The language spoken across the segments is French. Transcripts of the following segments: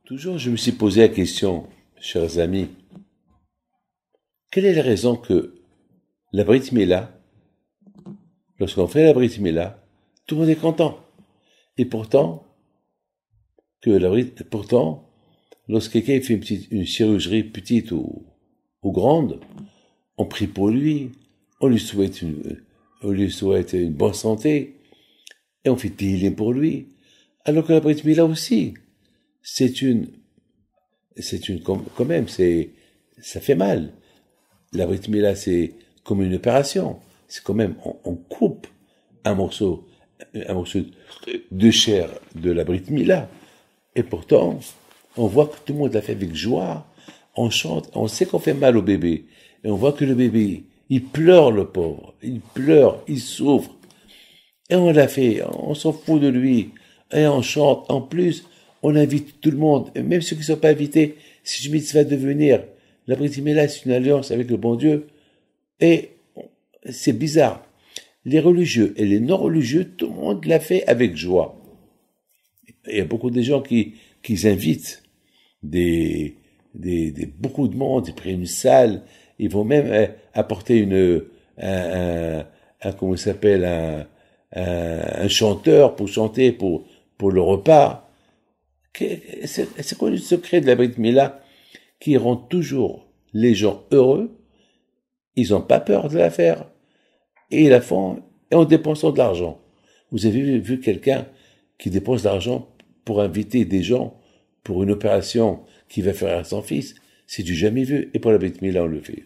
Toujours, je me suis posé la question, chers amis, quelle est la raison que la Brit Mila, lorsqu'on fait la Brit Mila, tout le monde est content. Et pourtant, lorsque quelqu'un fait une chirurgie petite ou grande, on prie pour lui, on lui souhaite une bonne santé, et on fait healing pour lui. Alors que la Brit Mila aussi, quand même, ça fait mal. La Brit Mila, c'est comme une opération. C'est quand même, on coupe un morceau de chair de la Brit Mila. Et pourtant, on voit que tout le monde l'a fait avec joie. On chante, on sait qu'on fait mal au bébé. Et on voit que le bébé, il pleure, le pauvre. Il pleure, il souffre. Et on l'a fait, on s'en fout de lui. Et on chante. En plus, on invite tout le monde, et même ceux qui ne sont pas invités, si je mitzvah de venir. La Brit Mila, c'est une alliance avec le bon Dieu. Et c'est bizarre. Les religieux et les non-religieux, tout le monde l'a fait avec joie. Il y a beaucoup de gens qui invitent beaucoup de monde, ils prennent une salle, ils vont même apporter un chanteur pour chanter pour le repas. C'est quoi le secret de la Brit Mila qui rend toujours les gens heureux? Ils n'ont pas peur de la faire. Et ils la font en dépensant de l'argent. Vous avez vu quelqu'un qui dépense de l'argent pour inviter des gens pour une opération qu'il va faire à son fils? C'est du jamais vu. Et pour la Brit Mila, on le fait.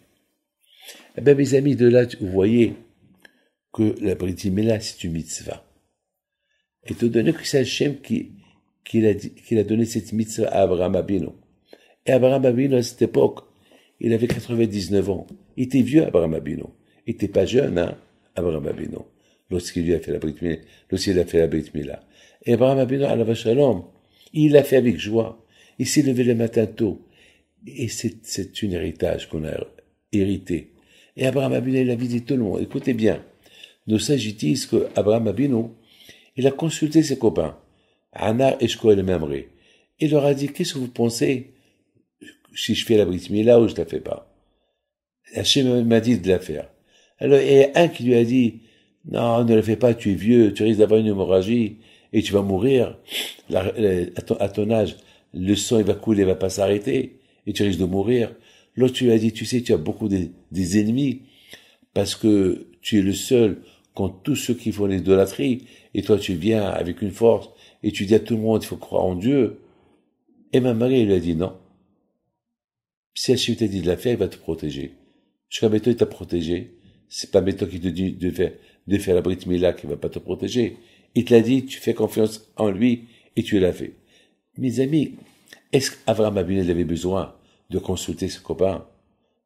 Eh bien, mes amis, de là, vous voyez que la Brit Mila, c'est une mitzvah. Étant donné que c'est Hachem qu'il a donné cette mitzvah à Abraham Abinu. Et Abraham Abinu, à cette époque, il avait 99 ans. Il était vieux, Abraham Abinu. Il était pas jeune, hein, Abraham Abinu. Lorsqu'il lui a fait la Brit Mila. Et Abraham Abinu, alav shalom, il l'a fait avec joie. Il s'est levé le matin tôt. Et c'est un héritage qu'on a hérité. Et Abraham Abinu, il a visité tout le monde. Écoutez bien. Nos sages disent que Abraham Abinu, il a consulté ses copains. Anar, Eshkoel et Mamré. Il leur a dit, qu'est-ce que vous pensez si je fais la Brit Mila ou je la fais pas? Hachem m'a dit de la faire. Alors, il y a un qui lui a dit, non, ne la fais pas, tu es vieux, tu risques d'avoir une hémorragie et tu vas mourir. À ton âge, le sang, il va couler, il va pas s'arrêter et tu risques de mourir. L'autre, tu lui a dit, tu sais, tu as beaucoup des ennemis parce que tu es le seul contre tous ceux qui font l'idolâtrie et toi, tu viens avec une force et tu dis à tout le monde, il faut croire en Dieu. Et ma Marie, elle lui a dit non. Si Hachem t'a dit de la faire, il va te protéger. Jusqu'à maintenant, il t'a protégé. C'est pas maintenant qu'il te dit de faire la Brit Mila qui va pas te protéger. Il te l'a dit, tu fais confiance en lui et tu l'as fait. Mes amis, est-ce qu'Avraham Avinu avait besoin de consulter ses copains?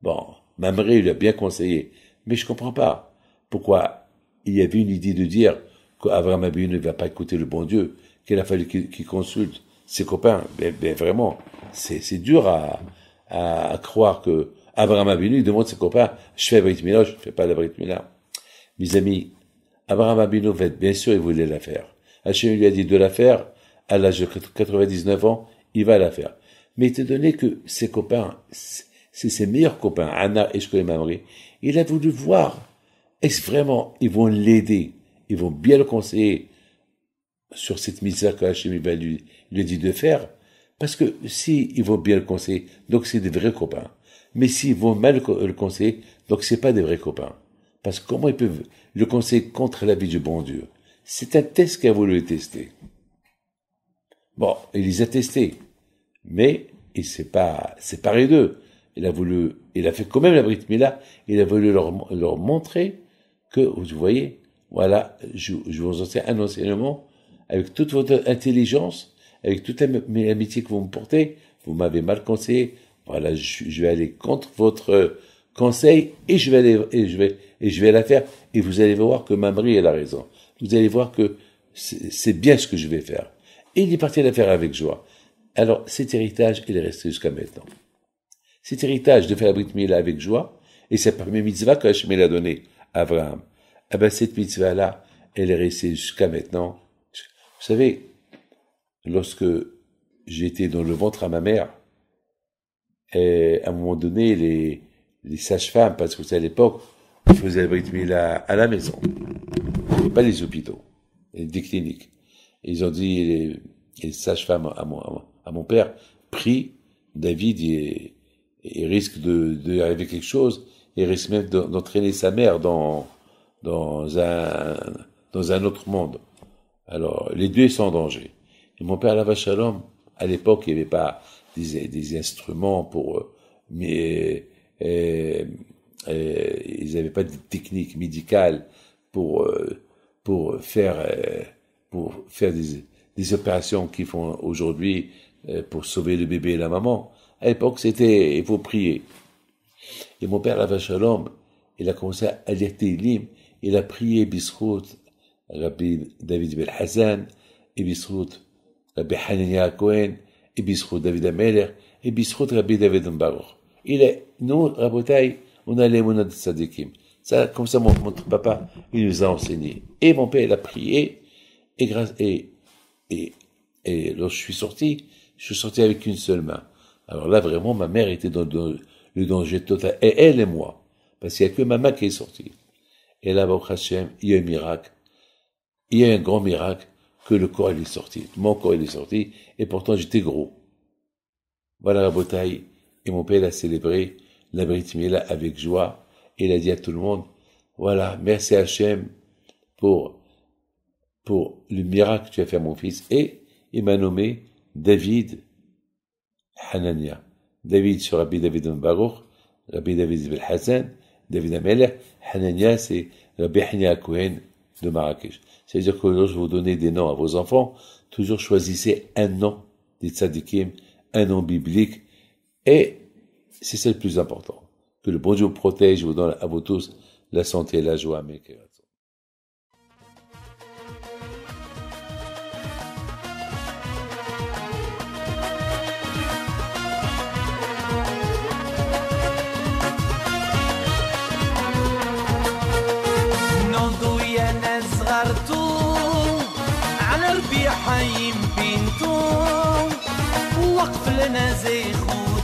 Bon, Mamré lui a bien conseillé. Mais je comprends pas pourquoi il y avait une idée de dire qu'Avraham Avinu ne va pas écouter le bon Dieu, qu'il a fallu qu'il consulte ses copains. Ben vraiment, c'est dur à croire que Avraham Avinu demande à ses copains, je fais la Brit Mila, je ne fais pas la Brit Mila. Mes amis, Avraham Avinu, bien sûr, il voulait la faire. Hachem lui a dit de la faire, à l'âge de 99 ans, il va la faire. Mais étant donné que ses copains, c'est ses meilleurs copains, Anna, Eshko et Mamri, il a voulu voir, est-ce vraiment, ils vont l'aider, ils vont bien le conseiller sur cette mitzvah que Hachem lui a dit de faire, parce que si ils vont bien le conseiller, donc c'est des vrais copains. Mais s'ils vont mal le conseiller, donc c'est pas des vrais copains. Parce que comment ils peuvent le conseiller contre la vie du bon Dieu? C'est un test qu'il a voulu tester. Bon, il les a testés. Mais, c'est pareil d'eux. Il a fait quand même la Brit Mila, il a voulu leur montrer que, vous voyez, voilà, je vous enseigne un enseignement, avec toute votre intelligence, avec toute l'amitié que vous me portez, vous m'avez mal conseillé, voilà, je vais aller contre votre conseil, et je vais la faire, et vous allez voir que Mamri, elle a raison. Vous allez voir que c'est bien ce que je vais faire. Et il est parti la faire avec joie. Alors, cet héritage, il est resté jusqu'à maintenant. Cet héritage de faire la Brit Mila avec joie, et c'est la première mitzvah que Hachem l'a donné à Abraham. Eh ben, cette mitzvah-là, elle est restée jusqu'à maintenant. Vous savez, lorsque j'étais dans le ventre à ma mère, et à un moment donné, les sages-femmes, parce que à l'époque, on faisait la Brit Mila à la maison, et pas les hôpitaux, et des cliniques. Et ils ont dit, les sages-femmes à mon père, prie, David, il risque de arriver quelque chose, il risque même d'entraîner sa mère dans un autre monde. Alors, les deux sont en danger. Et mon père, Alav Shalom, à l'époque, il n'y avait pas des instruments mais ils n'avaient pas de technique médicale pour faire des opérations qu'ils font aujourd'hui pour sauver le bébé et la maman. À l'époque, il faut prier. Et mon père, Alav Shalom, il a commencé à lire Tehillim, il a prié Bisrout, Rabbi David Ben Hazan, et Bisrout, Rabbi Hanania Cohen, et Bisrout David Ameler, et Bisrout Rabbi David Baruch. Nous, Rabotai, on a les monades de Tzadikim. Ça, comme ça, mon papa, il nous a enseigné. Et mon père, il a prié, et lorsque je suis sorti avec une seule main. Alors là, vraiment, ma mère était dans le danger total. Et elle et moi. Parce qu'il n'y a que ma main qui est sortie. Et là, Baruch Hashem, il y a un miracle. Il y a un grand miracle que le corps, il est sorti. Mon corps, il est sorti. Et pourtant, j'étais gros. Voilà la bataille. Et mon père a célébré la Brit Mila avec joie. Et il a dit à tout le monde, voilà, merci Hachem pour le miracle que tu as fait à mon fils. Et il m'a nommé David Hanania. David sur Rabbi David Baruch, Rabbi David Ben Hazan, David Ameler. Hanania, c'est Rabbi Hanania Cohen de Marrakech. C'est-à-dire que lorsque vous donnez des noms à vos enfants, toujours choisissez un nom des tzadikim, un nom biblique, et c'est ça le plus important. Que le bon Dieu vous protège, vous donne à vous tous la santé et la joie. حيم بنتو وقف لنا زي خو